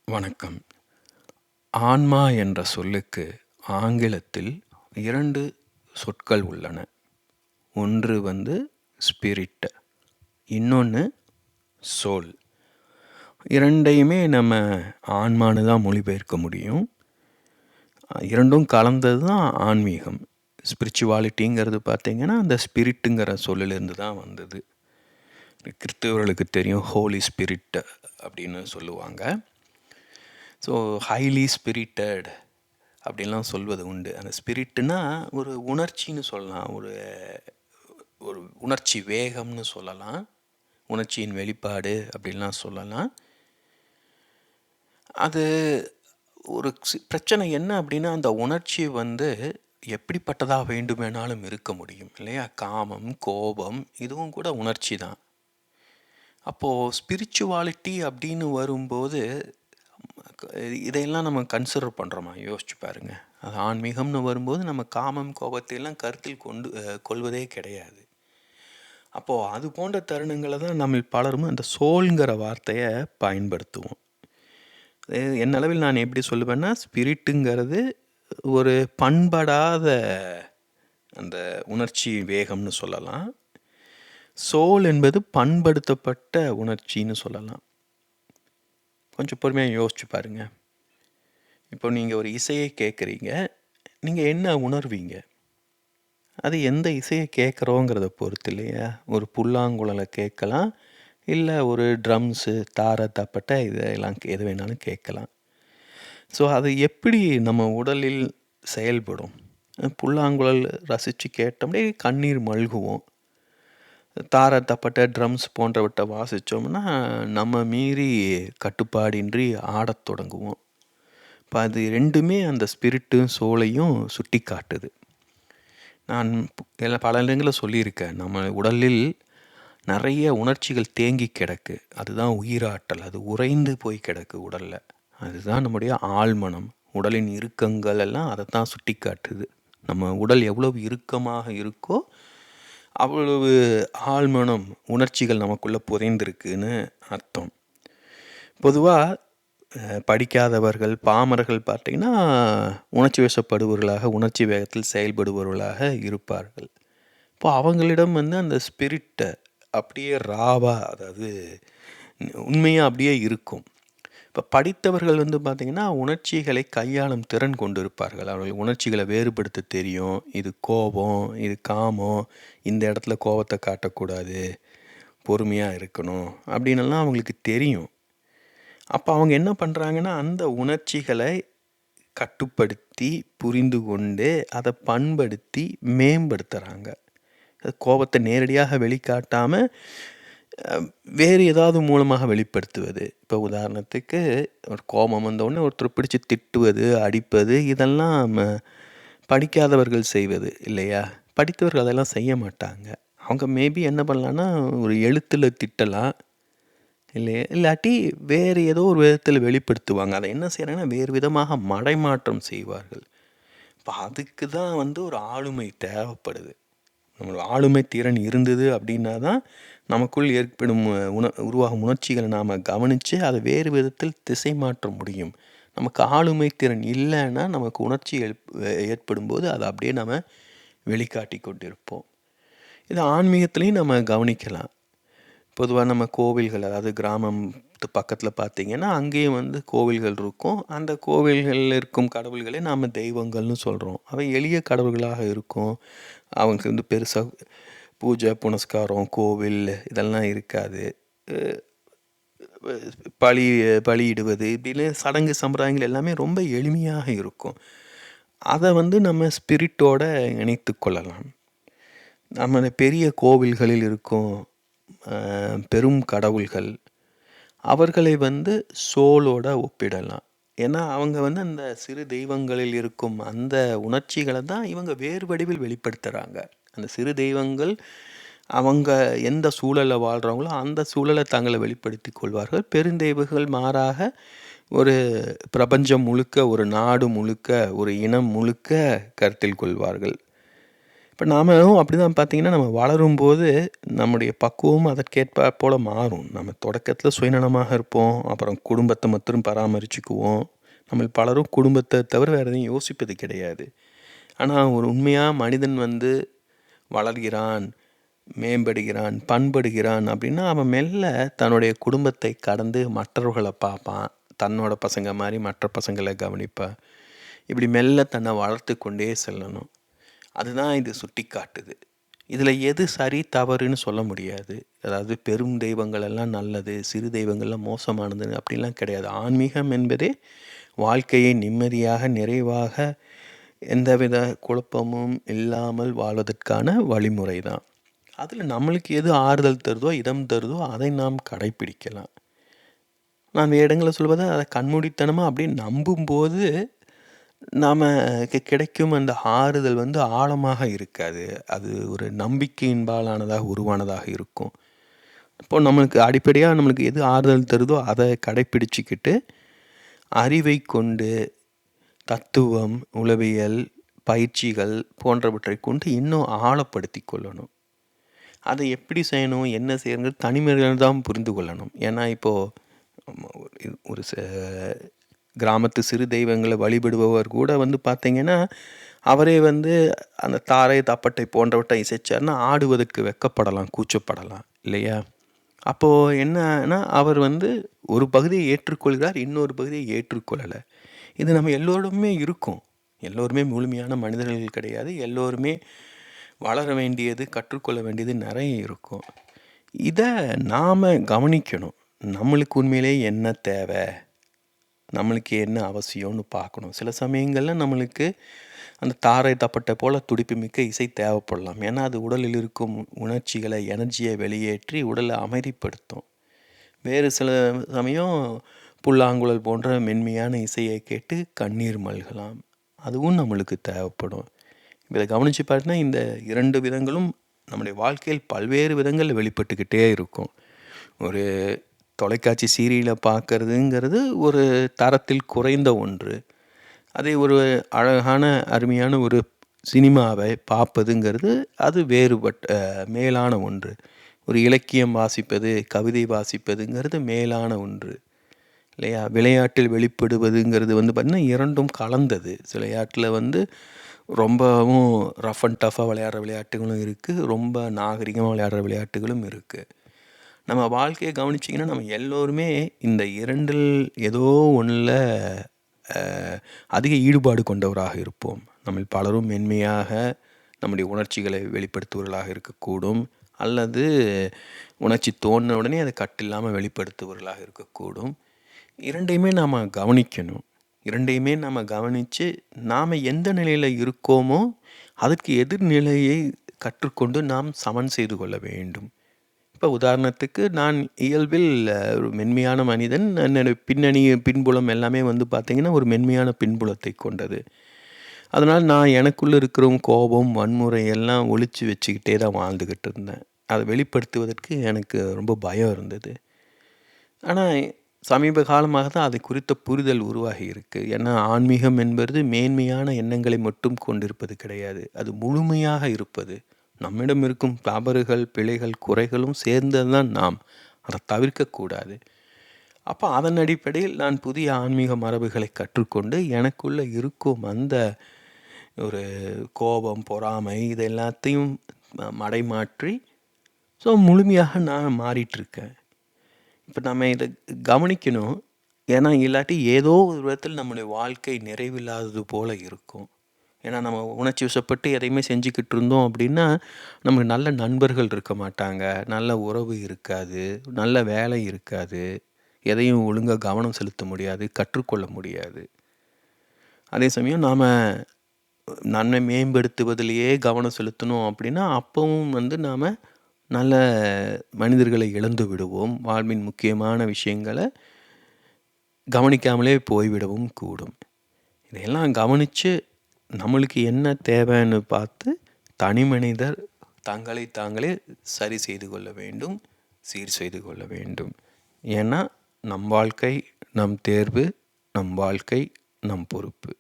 வணக்கம். ஆன்மா என்ற சொல்லுக்கு ஆங்கிலத்தில் 2 சொற்கள் உள்ளன. ஒன்று ஸ்பிரிட், இன்னொன்று சோல். 2யுமே நம்ம ஆன்மான்னு தான் மொழிபெயர்க்க முடியும். 2ம் கலந்தது தான் ஆன்மீகம். ஸ்பிரிச்சுவாலிட்டிங்கிறது பார்த்தீங்கன்னா, அந்த ஸ்பிரிட்டுங்கிற சொல்லிலிருந்து தான் வந்தது. கிறிஸ்தவர்களுக்கு தெரியும், ஹோலி ஸ்பிரிட் அப்படின்னு சொல்லுவாங்க. ஸோ ஹைலி ஸ்பிரிட்டட் அப்படின்லாம் சொல்வது உண்டு. அந்த ஸ்பிரிட்டுனா ஒரு உணர்ச்சின்னு சொல்லலாம், ஒரு ஒரு உணர்ச்சி வேகம்னு சொல்லலாம், உணர்ச்சியின் வெளிப்பாடு அப்படின்லாம் சொல்லலாம். அது ஒரு பிரச்சனை என்ன அப்படின்னா, அந்த உணர்ச்சி எப்படிப்பட்டதாக வேண்டுமானாலும் இருக்க முடியும் இல்லையா? காமம், கோபம் இதுவும் கூட உணர்ச்சி தான். அப்போது ஸ்பிரிச்சுவாலிட்டி அப்படின்னு வரும்போது இதையெல்லாம் நம்ம கன்சிடர் பண்ணுறோமா? யோசிச்சு பாருங்க. அது ஆன்மீகம்னு வரும்போது நம்ம காமம், கோபத்தையெல்லாம் கருத்தில் கொள்வதே கிடையாது. அப்போது அது போன்ற தருணங்களை தான் நம்ம பலரும் அந்த சோல்ங்கிற வார்த்தையை பயன்படுத்துவோம். என்னளவில் நான் எப்படி சொல்லுவேன்னா, ஸ்பிரிட்டுங்கிறது ஒரு பண்படாத அந்த உணர்ச்சி வேகம்னு சொல்லலாம். சோல் என்பது பண்படுத்தப்பட்ட உணர்ச்சின்னு சொல்லலாம். கொஞ்சம் பொறுமையாக யோசிச்சு பாருங்க. இப்போ நீங்கள் ஒரு இசையை கேட்குறீங்க, நீங்கள் என்ன உணர்வீங்க? அது எந்த இசையை கேட்குறோங்கிறத பொறுத்து இல்லையா? ஒரு புல்லாங்குழலை கேட்கலாம், இல்லை ஒரு ட்ரம்ஸு, தார தப்பட்டை இதெல்லாம் எது வேணாலும் கேட்கலாம். ஸோ அது எப்படி நம்ம உடலில் செயல்படும்? புல்லாங்குழல் ரசித்து கேட்டோம்னா கண்ணீர் மல்குவோம். தார தப்பட்டை, ட்ரம்ஸ் போன்றவற்றை வாசித்தோம்னா நம்ம மீறி கட்டுப்பாடின்றி ஆடத் தொடங்குவோம். இப்போ அது 2மே அந்த ஸ்பிரிட்டும் சோலையும் சுட்டி காட்டுது. நான் பல இடங்களில் சொல்லியிருக்கேன், நம்ம உடலில் நிறைய உணர்ச்சிகள் தேங்கி கிடக்கு. அதுதான் உயிராற்றல். அது உறைந்து போய் கிடக்கு உடலில். அதுதான் நம்முடைய ஆழ்மனம். உடலின் இறுக்கங்கள் எல்லாம் அதை தான் சுட்டி காட்டுது. நம்ம உடல் எவ்வளவு இறுக்கமாக இருக்கோ அவ்வளவு ஆழ்மனம், உணர்ச்சிகள் நமக்குள்ளே புதைந்திருக்குன்னு அர்த்தம். பொதுவாக படிக்காதவர்கள், பாமரர்கள் பார்த்திங்கன்னா உணர்ச்சி வசப்படுபவர்களாக, உணர்ச்சி வேகத்தில் செயல்படுபவர்களாக இருப்பார்கள். இப்போ அவங்களிடம் அந்த ஸ்பிரிட்டை அப்படியே ராவாக, அதாவது உண்மையாக அப்படியே இருக்கும். இப்போ படித்தவர்கள் பார்த்திங்கன்னா உணர்ச்சிகளை கையாளும் திறன் கொண்டு இருப்பார்கள். அவர்கள் உணர்ச்சிகளை வேறுபடுத்த தெரியும். இது கோபம், இது காமம், இந்த இடத்துல கோபத்தை காட்டக்கூடாது, பொறுமையாக இருக்கணும் அப்படின்னெல்லாம் அவங்களுக்கு தெரியும். அப்போ அவங்க என்ன பண்ணுறாங்கன்னா, அந்த உணர்ச்சிகளை கட்டுப்படுத்தி புரிந்து கொண்டு அதை பண்படுத்தி மேம்படுத்துகிறாங்க. கோபத்தை நேரடியாக வெளிக்காட்டாமல் வேறு ஏதாவது மூலமாக வெளிப்படுத்துவது. இப்போ உதாரணத்துக்கு ஒரு கோபம் வந்தவுடனே ஒருத்தர் பிடிச்சி திட்டுவது, அடிப்பது, இதெல்லாம் படிக்காதவர்கள் செய்வது இல்லையா? படித்தவர்கள் அதெல்லாம் செய்ய மாட்டாங்க. அவங்க மேபி என்ன பண்ணலான்னா, ஒரு எழுத்தில் திட்டலாம், இல்லாட்டி வேறு ஏதோ ஒரு விதத்தில் வெளிப்படுத்துவாங்க. அதை என்ன செய்கிறாங்கன்னா, வேறு விதமாக மடைமாற்றம் செய்வார்கள். இப்போ அதுக்கு தான் ஒரு ஆளுமை தேவைப்படுது. நம்மளோட ஆளுமை திறன் இருந்தது அப்படின்னா தான் நமக்குள் ஏற்படும் உருவாகும் உணர்ச்சிகளை நாம் கவனித்து அதை வேறு விதத்தில் திசை மாற்ற முடியும். நமக்கு ஆளுமை திறன் இல்லைன்னா நமக்கு உணர்ச்சி ஏற்படும்போது அதை அப்படியே நம்ம வெளிக்காட்டி கொண்டிருப்போம். இது ஆன்மீகத்துலேயும் நம்ம கவனிக்கலாம். பொதுவாக நம்ம கோவில்கள், அதாவது கிராமத்து பக்கத்தில் பார்த்திங்கன்னா அங்கேயும் கோவில்கள் இருக்கும். அந்த கோவில்களில் இருக்கும் கடவுள்களே நாம் தெய்வங்கள்னு சொல்கிறோம். அவை எளிய கடவுள்களாக இருக்கும். அவங்க பெருசாக பூஜை புனஸ்காரம், கோவில் இதெல்லாம் இருக்காது. பலியிடுவது இப்படின்னு சடங்கு சம்பிரதாயங்கள் எல்லாமே ரொம்ப எளிமையாக இருக்கும். அதை நம்ம ஸ்பிரிட்டோட இணைத்து கொள்ளலாம். நம்ம பெரிய கோவில்களில் இருக்கும் பெரும் கடவுள்கள், அவர்களை சோலோட ஒப்பிடலாம். ஏன்னா அவங்க அந்த சிறு தெய்வங்களில் இருக்கும் அந்த உணர்ச்சிகளை தான் இவங்க வேறு வடிவில் வெளிப்படுத்துகிறாங்க. அந்த சிறு தெய்வங்கள் அவங்க எந்த சூழலில் வாழ்கிறாங்களோ அந்த சூழலை தங்களை வெளிப்படுத்தி கொள்வார்கள். பெருந்தெய்வங்கள் மாறாக ஒரு பிரபஞ்சம் முழுக்க, ஒரு நாடு முழுக்க, ஒரு இனம் முழுக்க கருத்தில் கொள்வார்கள். இப்போ நாமளும் அப்படி தான் பார்த்தீங்கன்னா, நம்ம வளரும்போது நம்முடைய பக்குவமும் அதற்கேற்ப போல மாறும். நம்ம தொடக்கத்தில சுயநலமாக இருப்போம். அப்புறம் குடும்பத்தை மட்டும் பராமரிச்சுக்குவோம். நம்ம பலரும் குடும்பத்தை தவிர வேறு எதையும் யோசிப்பது கிடையாது. ஆனால் ஒரு உண்மையாக மனிதன் வந்து வளர்கிறான், மேம்படுகிறான், பண்படுகிறான் அப்படின்னா அவன் மெல்ல தன்னுடைய குடும்பத்தை கடந்து மற்றவர்களை பார்ப்பான். தன்னோட பசங்க மாதிரி மற்ற பசங்களை கவனிப்பான். இப்படி மெல்ல தன்னை வளர்த்து கொண்டே செல்லணும். அதுதான் இது சுட்டி காட்டுது. இதில் எது சரி தவறுன்னு சொல்ல முடியாது. அதாவது பெரும் தெய்வங்கள் எல்லாம் நல்லது, சிறு தெய்வங்கள்லாம் மோசமானது அப்படிலாம் கிடையாது. ஆன்மீகம் என்பதே வாழ்க்கையை நிம்மதியாக, நிறைவாக, எந்தவித குழப்பமும் இல்லாமல் வாழ்வதற்கான வழிமுறை தான். அதில் நம்மளுக்கு எது ஆறுதல் தருதோ, இதம் தருதோ அதை நாம் கடைப்பிடிக்கலாம். நான் இடங்களில் சொல்வது அதை கண்மூடித்தனமாக அப்படியே நம்பும்போது நமக்கு கிடைக்கும் அந்த ஆறுதல் வந்து ஆழமாக இருக்காது. அது ஒரு நம்பிக்கையின்பாலானதாக உருவானதாக இருக்கும். இப்போ நம்மளுக்கு அடிப்படையாக நம்மளுக்கு எது ஆறுதல் தருதோ அதை கடைப்பிடிச்சிக்கிட்டு அறிவை கொண்டு தத்துவம், உளவியல், பயிற்சிகள் போன்றவற்றை கொண்டு இன்னும் ஆழப்படுத்தி கொள்ளணும். அதை எப்படி செய்யணும், என்ன செய்யணுங்கிறது தனிமனிதன் தான் புரிந்து கொள்ளணும். ஏன்னா இப்போது ஒரு கிராமத்து சிறு தெய்வங்களை வழிபடுபவர் கூட வந்து பார்த்திங்கன்னா, அவரே வந்து அந்த தாரை தப்பட்டை போன்றவற்றை இசைச்சார்னா ஆடுவதற்கு வெக்கப்படலாம், கூச்சப்படலாம் இல்லையா? அப்போது என்னன்னா அவர் வந்து ஒரு பகுதியை ஏற்றுக்கொள்கிறார், இன்னொரு பகுதியை ஏற்றுக்கொள்ளலை. இது நம்ம எல்லோருமே இருக்கும். எல்லோருமே முழுமையான மனிதர்கள் கிடையாது. எல்லோருமே வளர வேண்டியது, கற்றுக்கொள்ள வேண்டியது நிறைய இருக்கும். இதை நாம் கவனிக்கணும். நம்மளுக்கு உண்மையிலே என்ன தேவை, நம்மளுக்கு என்ன அவசியம்னு பார்க்கணும். சில சமயங்களில் நம்மளுக்கு அந்த தாரை தப்பட்டை போல் துடிப்புமிக்க இசை தேவைப்படலாம். ஏன்னா அது உடலில் இருக்கும் உணர்ச்சிகளை, எனர்ஜியை வெளியேற்றி உடலை அமைதிப்படுத்தும். வேறு சில சமயம் புல்லாங்குழல் போன்ற மென்மையான இசையை கேட்டு கண்ணீர் மல்கலாம். அதுவும் நம்மளுக்கு தேவைப்படும். இதை கவனித்து பார்த்தீங்கன்னா இந்த 2 விதங்களும் நம்முடைய வாழ்க்கையில் பல்வேறு விதங்களில் வெளிப்பட்டுக்கிட்டே இருக்கும். ஒரு தொலைக்காட்சி சீரியலை பார்க்குறதுங்கிறது ஒரு தரத்தில் குறைந்த ஒன்று. அதே ஒரு அழகான அருமையான ஒரு சினிமாவை பார்ப்பதுங்கிறது அது வேறுபட்ட மேலான ஒன்று. ஒரு இலக்கியம் வாசிப்பது, கவிதை வாசிப்பதுங்கிறது மேலான ஒன்று இல்லையா? விளையாட்டில் வெளிப்படுவதுங்கிறது வந்து பார்த்திங்கன்னா 2ம் கலந்தது. சில விளையாட்டில் வந்து ரொம்பவும் ரஃப் அண்ட் டஃப்பாக விளையாடுற விளையாட்டுகளும் இருக்குது, ரொம்ப நாகரிகமாக விளையாடுற விளையாட்டுகளும் இருக்குது. நம்ம வாழ்க்கையை கவனிச்சிங்கன்னா நம்ம எல்லோருமே இந்த 2ல் ஏதோ ஒன்றில் அதிக ஈடுபாடு கொண்டவராக இருப்போம். நம்ம பலரும் மென்மையாக நம்முடைய உணர்ச்சிகளை வெளிப்படுத்துவர்களாக இருக்கக்கூடும், அல்லது உணர்ச்சி தோணின உடனே அதை கட்டில்லாமல் வெளிப்படுத்துவர்களாக இருக்கக்கூடும். 2யுமே நாம் கவனிக்கணும். 2யுமே நம்ம கவனித்து நாம் எந்த நிலையில் இருக்கோமோ அதற்கு எதிர்நிலையை கற்றுக்கொண்டு நாம் சமன் செய்து கொள்ள வேண்டும். இப்போ உதாரணத்துக்கு நான் இயல்பில் ஒரு மென்மையான மனிதன். என்னுடைய பின்னணி, பின்புலம் எல்லாமே வந்து பார்த்திங்கன்னா ஒரு மென்மையான பின்புலத்தை கொண்டது. அதனால் நான் எனக்குள்ளே இருக்கிற கோபம், வன்முறை எல்லாம் ஒழிச்சு வச்சுக்கிட்டே தான் வாழ்ந்துக்கிட்டு இருந்தேன். அதை வெளிப்படுத்துவதற்கு எனக்கு ரொம்ப பயம் இருந்தது. ஆனால் சமீப காலமாக தான் அதை குறித்த புரிதல் உருவாகி இருக்குது. ஏன்னா ஆன்மீகம் என்பது மேன்மையான எண்ணங்களை மட்டும் கொண்டிருப்பது கிடையாது, அது முழுமையாக இருப்பது. நம்மிடம் இருக்கும் தவறுகள், பிழைகள், குறைகளும் சேர்ந்தது தான் நாம். அதை தவிர்க்கக்கூடாது. அப்போ அதன் அடிப்படையில் நான் புதிய ஆன்மீக மரபுகளை கற்றுக்கொண்டு எனக்குள்ளே இருக்கும் அந்த ஒரு கோபம், பொறாமை இது எல்லாத்தையும் மடைமாற்றி முழுமையாக நான் மாறிட்டுருக்கேன். இப்போ நம்ம இதை கவனிக்கணும். ஏன்னா இல்லாட்டி ஏதோ ஒரு விதத்தில் நம்முடைய வாழ்க்கை நிறைவில்லாதது போல் இருக்கும். ஏன்னா நம்ம உணர்ச்சி வசப்பட்டு எதையுமே செஞ்சுக்கிட்டு இருந்தோம் அப்படின்னா நமக்கு நல்ல நண்பர்கள் இருக்க மாட்டாங்க, நல்ல உறவு இருக்காது, நல்ல வேலை இருக்காது, எதையும் ஒழுங்காக கவனம் செலுத்த முடியாது, கற்றுக்கொள்ள முடியாது. அதே சமயம் நாம் நன்மை மேம்படுத்துவதிலேயே கவனம் செலுத்தணும் அப்படின்னா அப்பவும் வந்து நாம் நல்ல மனிதர்களை இழந்து விடுவோம். வாழ்வின் முக்கியமான விஷயங்களை கவனிக்காமலே போய்விடவும் கூடும். இதையெல்லாம் கவனித்து நம்மளுக்கு என்ன தேவைன்னு பார்த்து தனி மனிதர் தங்களை தாங்களே சரி செய்து கொள்ள வேண்டும், சீர் செய்து கொள்ள வேண்டும். ஏன்னா நம் வாழ்க்கை நம் தேர்வு, நம் வாழ்க்கை நம் பொறுப்பு.